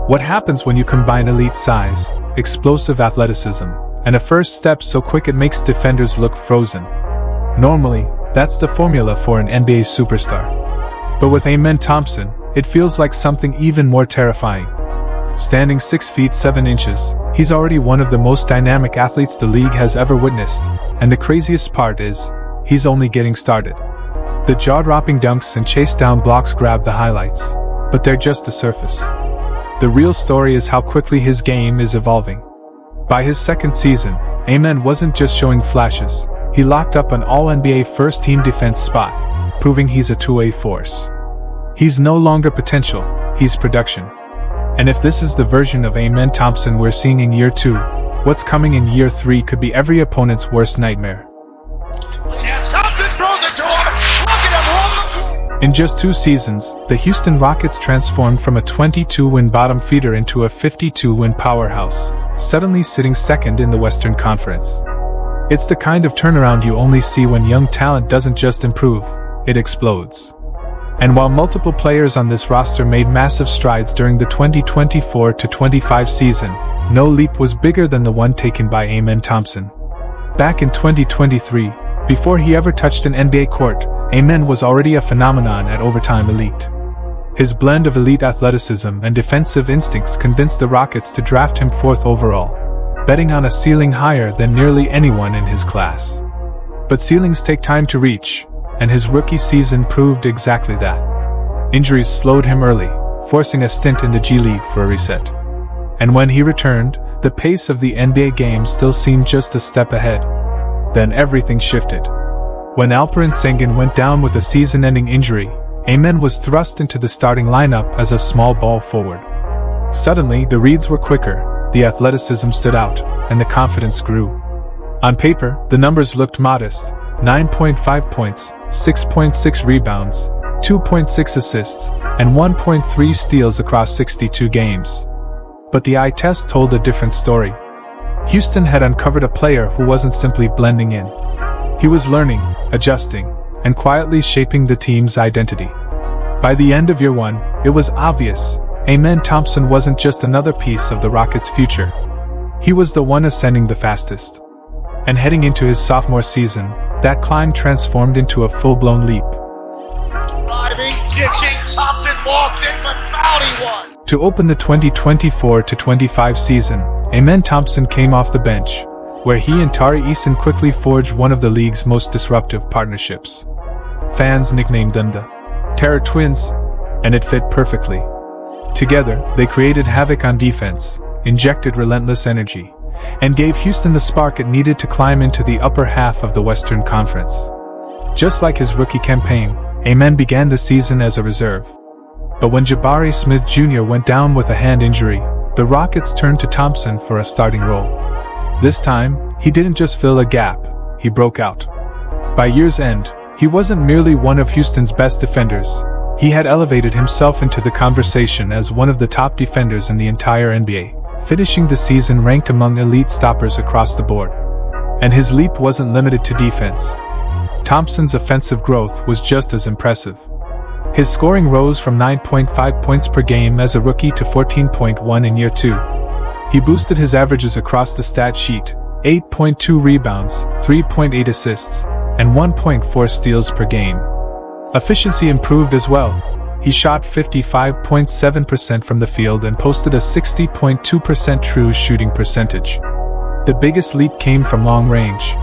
What happens when you combine elite size, explosive athleticism, and a first step so quick it makes defenders look frozen? Normally, that's the formula for an NBA superstar. But with Amen Thompson, it feels like something even more terrifying. Standing 6 feet 7 inches, he's already one of the most dynamic athletes the league has ever witnessed, and the craziest part is, he's only getting started. The jaw-dropping dunks and chase-down blocks grab the highlights, but they're just the surface. The real story is how quickly his game is evolving. By his second season, Amen wasn't just showing flashes, he locked up an All-NBA first-team defense spot, proving he's a two-way force. He's no longer potential, he's production. And if this is the version of Amen Thompson we're seeing in year 2, what's coming in year 3 could be every opponent's worst nightmare. Yes, Thompson throws it to him! Look at him run the floor! In just 2 seasons, the Houston Rockets transformed from a 22-win bottom feeder into a 52-win powerhouse, suddenly sitting second in the Western Conference. It's the kind of turnaround you only see when young talent doesn't just improve, it explodes. And while multiple players on this roster made massive strides during the 2024-25 season, no leap was bigger than the one taken by Amen Thompson. Back in 2023, before he ever touched an NBA court, Amen was already a phenomenon at Overtime Elite. His blend of elite athleticism and defensive instincts convinced the Rockets to draft him 4th overall, betting on a ceiling higher than nearly anyone in his class. But ceilings take time to reach, and his rookie season proved exactly that. Injuries slowed him early, forcing a stint in the G League for a reset. And when he returned, the pace of the NBA game still seemed just a step ahead. Then everything shifted. When Alperen Sengun went down with a season-ending injury, Amen was thrust into the starting lineup as a small ball forward. Suddenly, the reads were quicker, the athleticism stood out, and the confidence grew. On paper, the numbers looked modest: 9.5 points, 6.6 rebounds, 2.6 assists, and 1.3 steals across 62 games. But the eye test told a different story. Houston had uncovered a player who wasn't simply blending in. He was learning, adjusting, and quietly shaping the team's identity. By the end of year 1, it was obvious, Amen Thompson wasn't just another piece of the Rockets' future. He was the one ascending the fastest. And heading into his sophomore season, that climb transformed into a full-blown leap. Driving, dishing, Thompson lost it, but fouled he was! To open the 2024-25 season, Amen Thompson came off the bench, where he and Tari Eason quickly forged one of the league's most disruptive partnerships. Fans nicknamed them the Terror Twins, and it fit perfectly. Together, they created havoc on defense, injected relentless energy, and gave Houston the spark it needed to climb into the upper half of the Western Conference. Just like his rookie campaign, Amen began the season as a reserve. But when Jabari Smith Jr. went down with a hand injury, the Rockets turned to Thompson for a starting role. This time, he didn't just fill a gap, he broke out. By year's end, he wasn't merely one of Houston's best defenders, he had elevated himself into the conversation as one of the top defenders in the entire NBA, finishing the season ranked among elite stoppers across the board. And his leap wasn't limited to defense. Thompson's offensive growth was just as impressive. His scoring rose from 9.5 points per game as a rookie to 14.1 in year 2. He boosted his averages across the stat sheet: 8.2 rebounds, 3.8 assists, and 1.4 steals per game. Efficiency improved as well. He shot 55.7% from the field and posted a 60.2% true shooting percentage. The biggest leap came from long range.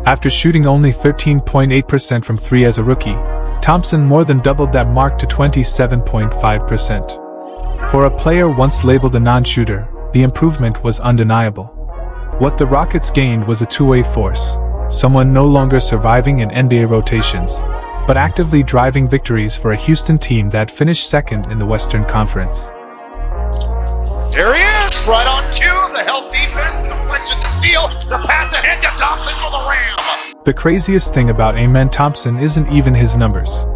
After shooting only 13.8% from 3 as a rookie, Thompson more than doubled that mark to 27.5%. For a player once labeled a non-shooter, the improvement was undeniable. What the Rockets gained was a two-way force, someone no longer surviving in NBA rotations, but actively driving victories for a Houston team that finished second in the Western Conference. There he is, right on cue, the help defense, the deflection, the steal, the pass ahead to Thompson for the ram. The craziest thing about Amen Thompson isn't even his numbers.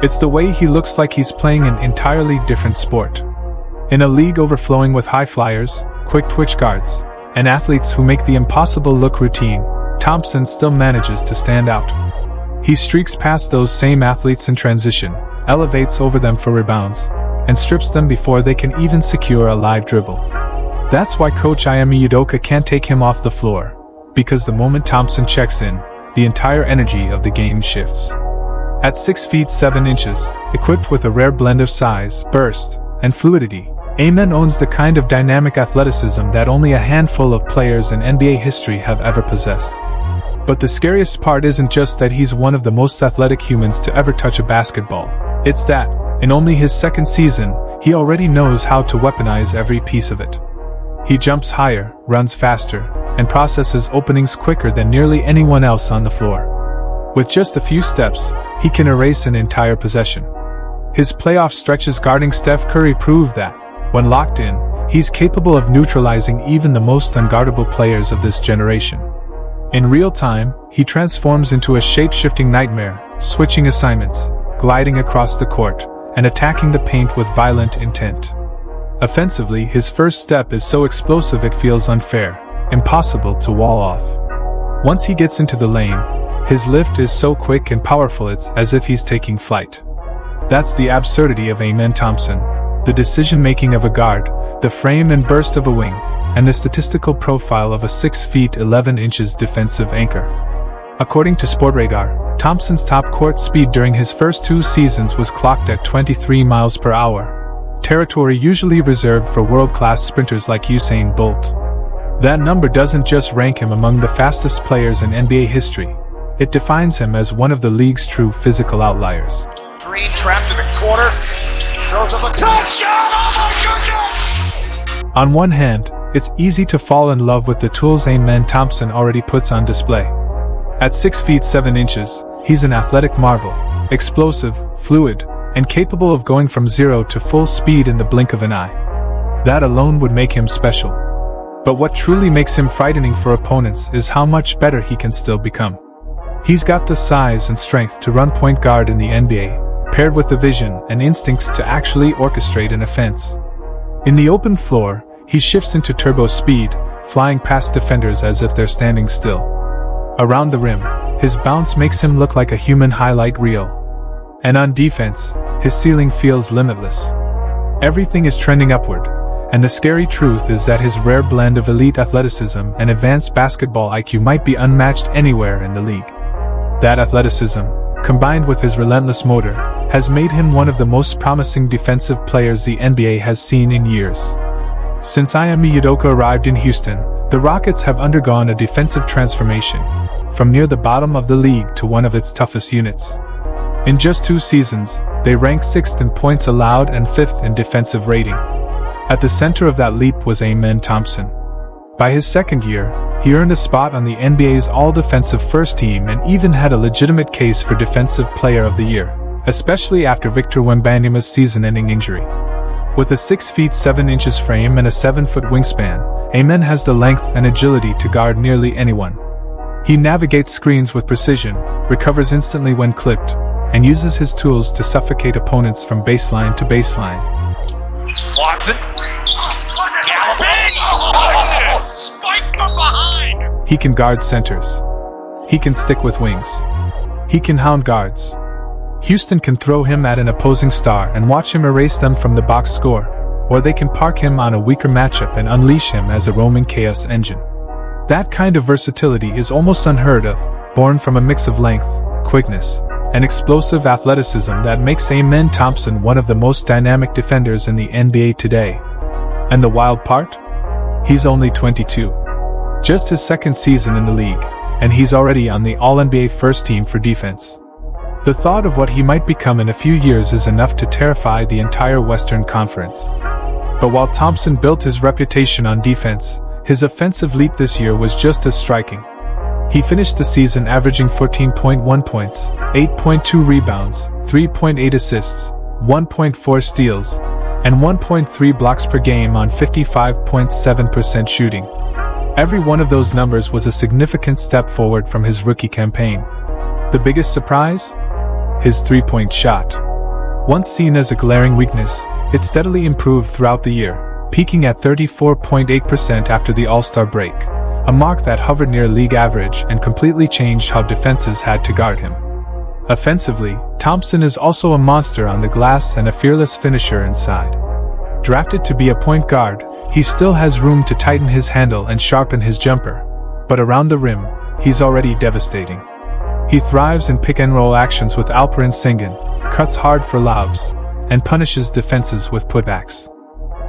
It's the way he looks like he's playing an entirely different sport. In a league overflowing with high flyers, quick twitch guards, and athletes who make the impossible look routine, Thompson still manages to stand out. He streaks past those same athletes in transition, elevates over them for rebounds, and strips them before they can even secure a live dribble. That's why coach Amen Thompson can't take him off the floor, because the moment Thompson checks in, the entire energy of the game shifts. At 6 feet 7 inches, equipped with a rare blend of size, burst, and fluidity, Amen owns the kind of dynamic athleticism that only a handful of players in NBA history have ever possessed. But the scariest part isn't just that he's one of the most athletic humans to ever touch a basketball. It's that, in only his second season, he already knows how to weaponize every piece of it. He jumps higher, runs faster, and processes openings quicker than nearly anyone else on the floor. With just a few steps, he can erase an entire possession. His playoff stretches guarding Steph Curry prove that, when locked in, he's capable of neutralizing even the most unguardable players of this generation. In real time, he transforms into a shape-shifting nightmare, switching assignments, gliding across the court, and attacking the paint with violent intent. Offensively, his first step is so explosive it feels unfair, impossible to wall off. Once he gets into the lane, his lift is so quick and powerful it's as if he's taking flight. That's the absurdity of Amen Thompson, the decision-making of a guard, the frame and burst of a wing, and the statistical profile of a 6 feet 11 inches defensive anchor. According to Sportradar, Thompson's top court speed during his first 2 seasons was clocked at 23 miles per hour, territory usually reserved for world-class sprinters like Usain Bolt. That number doesn't just rank him among the fastest players in NBA history, it defines him as one of the league's true physical outliers. Green trapped in the corner, throws up a top shot, oh my goodness! On one hand, it's easy to fall in love with the tools Amen Thompson already puts on display. At 6 feet 7 inches, he's an athletic marvel, explosive, fluid, and capable of going from 0 to full speed in the blink of an eye. That alone would make him special. But what truly makes him frightening for opponents is how much better he can still become. He's got the size and strength to run point guard in the NBA, paired with the vision and instincts to actually orchestrate an offense. In the open floor, he shifts into turbo speed, flying past defenders as if they're standing still. Around the rim, his bounce makes him look like a human highlight reel. And on defense, his ceiling feels limitless. Everything is trending upward, and the scary truth is that his rare blend of elite athleticism and advanced basketball IQ might be unmatched anywhere in the league. That athleticism, combined with his relentless motor, has made him one of the most promising defensive players the NBA has seen in years. Since Amen Thompson arrived in Houston, the Rockets have undergone a defensive transformation, from near the bottom of the league to one of its toughest units. In just 2 seasons, they rank 6th in points allowed and 5th in defensive rating. At the center of that leap was Amen Thompson. By his second year, he earned a spot on the NBA's all-defensive first team and even had a legitimate case for Defensive Player of the Year, especially after Victor Wembanyama's season-ending injury. With a 6 feet 7 inches frame and a 7-foot wingspan, Amen has the length and agility to guard nearly anyone. He navigates screens with precision, recovers instantly when clipped, and uses his tools to suffocate opponents from baseline to baseline. Watson, galloping, spike from behind. He can guard centers. He can stick with wings. He can hound guards. Houston can throw him at an opposing star and watch him erase them from the box score, or they can park him on a weaker matchup and unleash him as a roaming chaos engine. That kind of versatility is almost unheard of, born from a mix of length, quickness, and explosive athleticism that makes Amen Thompson one of the most dynamic defenders in the NBA today. And the wild part? He's only 22. Just his second season in the league, and he's already on the All-NBA first team for defense. The thought of what he might become in a few years is enough to terrify the entire Western Conference. But while Thompson built his reputation on defense, his offensive leap this year was just as striking. He finished the season averaging 14.1 points, 8.2 rebounds, 3.8 assists, 1.4 steals, and 1.3 blocks per game on 55.7% shooting. Every one of those numbers was a significant step forward from his rookie campaign. The biggest surprise? His three-point shot. Once seen as a glaring weakness, it steadily improved throughout the year, peaking at 34.8% after the All-Star break, a mark that hovered near league average and completely changed how defenses had to guard him. Offensively, Thompson is also a monster on the glass and a fearless finisher inside. Drafted to be a point guard, he still has room to tighten his handle and sharpen his jumper, but around the rim, he's already devastating. He thrives in pick-and-roll actions with Alperen Sengun, cuts hard for lobs, and punishes defenses with putbacks.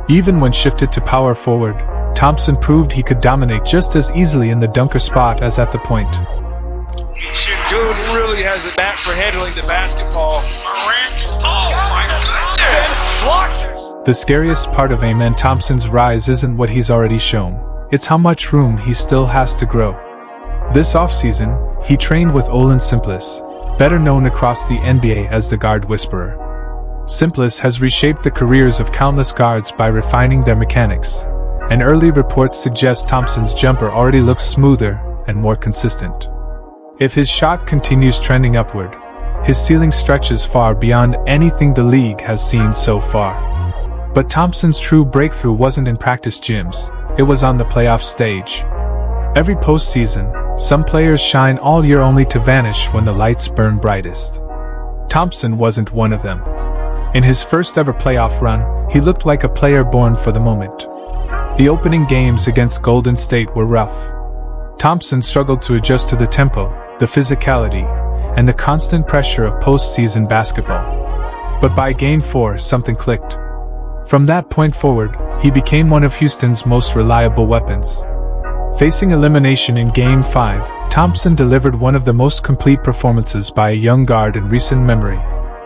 Even when shifted to power forward, Thompson proved he could dominate just as easily in the dunker spot as at the point. Sengun really has a knack for handling the basketball. The scariest part of Amen Thompson's rise isn't what he's already shown, it's how much room he still has to grow. This offseason, he trained with Olin Simplice, better known across the NBA as the Guard Whisperer. Simplice has reshaped the careers of countless guards by refining their mechanics, and early reports suggest Thompson's jumper already looks smoother and more consistent. If his shot continues trending upward, his ceiling stretches far beyond anything the league has seen so far. But Thompson's true breakthrough wasn't in practice gyms, it was on the playoff stage. Every postseason, some players shine all year only to vanish when the lights burn brightest. Thompson wasn't one of them. In his first ever playoff run, he looked like a player born for the moment. The opening games against Golden State were rough. Thompson struggled to adjust to the tempo, the physicality, and the constant pressure of postseason basketball. But by Game 4, something clicked. From that point forward, he became one of Houston's most reliable weapons. Facing elimination in Game 5, Thompson delivered one of the most complete performances by a young guard in recent memory.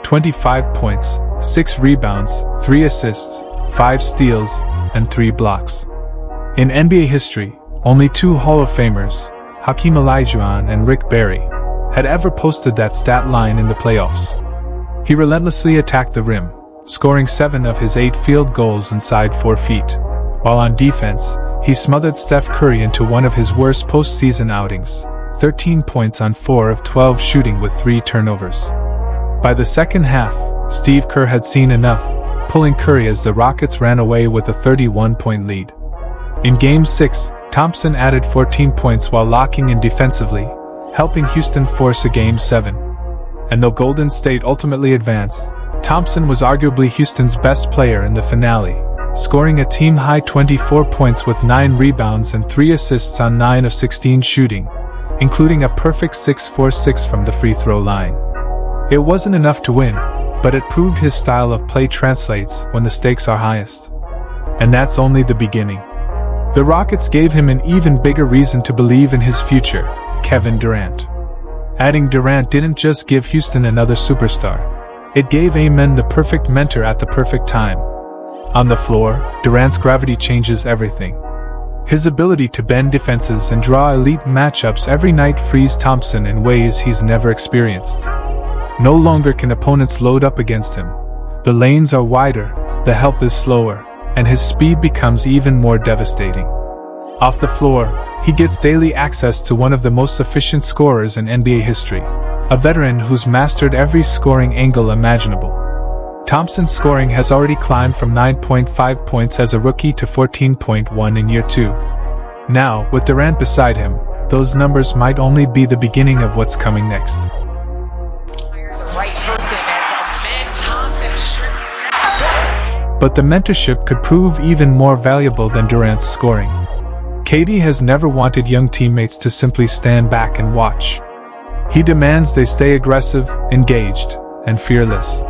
25 points, 6 rebounds, 3 assists, 5 steals, and 3 blocks. In NBA history, only 2 Hall of Famers, Hakeem Olajuwon and Rick Barry, had ever posted that stat line in the playoffs. He relentlessly attacked the rim, scoring 7 of his 8 field goals inside 4 feet, while on defense, he smothered Steph Curry into one of his worst postseason outings, 13 points on 4 of 12 shooting with 3 turnovers. By the second half, Steve Kerr had seen enough, pulling Curry as the Rockets ran away with a 31-point lead. In Game 6, Thompson added 14 points while locking in defensively, helping Houston force a Game 7. And though Golden State ultimately advanced, Thompson was arguably Houston's best player in the finale, scoring a team-high 24 points with 9 rebounds and 3 assists on 9 of 16 shooting, including a perfect 6-for-6 from the free throw line. It wasn't enough to win, but it proved his style of play translates when the stakes are highest. And that's only the beginning. The Rockets gave him an even bigger reason to believe in his future, Kevin Durant. Adding Durant didn't just give Houston another superstar, it gave Amen the perfect mentor at the perfect time. On the floor, Durant's gravity changes everything. His ability to bend defenses and draw elite matchups every night frees Thompson in ways he's never experienced. No longer can opponents load up against him. The lanes are wider, the help is slower, and his speed becomes even more devastating. Off the floor, he gets daily access to one of the most efficient scorers in NBA history, a veteran who's mastered every scoring angle imaginable. Thompson's scoring has already climbed from 9.5 points as a rookie to 14.1 in year 2. Now, with Durant beside him, those numbers might only be the beginning of what's coming next. The right person as Amen Thompson strips. But the mentorship could prove even more valuable than Durant's scoring. KD has never wanted young teammates to simply stand back and watch. He demands they stay aggressive, engaged, and fearless.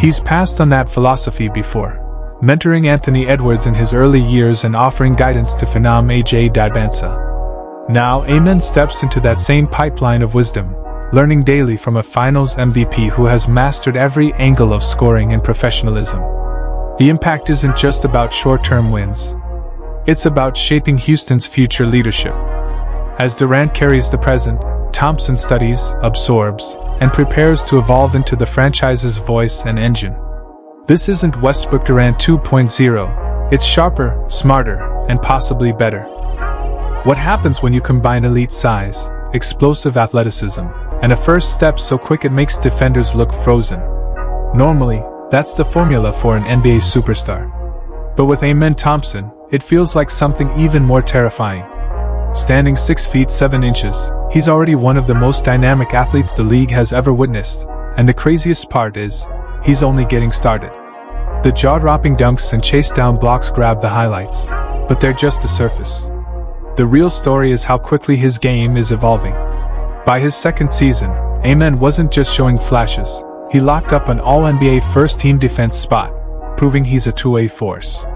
He's passed on that philosophy before, mentoring Anthony Edwards in his early years and offering guidance to Phenom AJ Dibbansa. Now Amen steps into that same pipeline of wisdom, learning daily from a Finals MVP who has mastered every angle of scoring and professionalism. The impact isn't just about short-term wins. It's about shaping Houston's future leadership. As Durant carries the present, Thompson studies, absorbs, and prepares to evolve into the franchise's voice and engine. This isn't Westbrook Durant 2.0, it's sharper, smarter, and possibly better. What happens when you combine elite size, explosive athleticism, and a first step so quick it makes defenders look frozen? Normally, that's the formula for an NBA superstar. But with Amen Thompson, it feels like something even more terrifying. Standing 6 feet 7 inches, he's already one of the most dynamic athletes the league has ever witnessed, and the craziest part is, he's only getting started. The jaw-dropping dunks and chase-down blocks grab the highlights, but they're just the surface. The real story is how quickly his game is evolving. By his second season, Amen wasn't just showing flashes, he locked up an All-NBA first-team defense spot, proving he's a two-way force.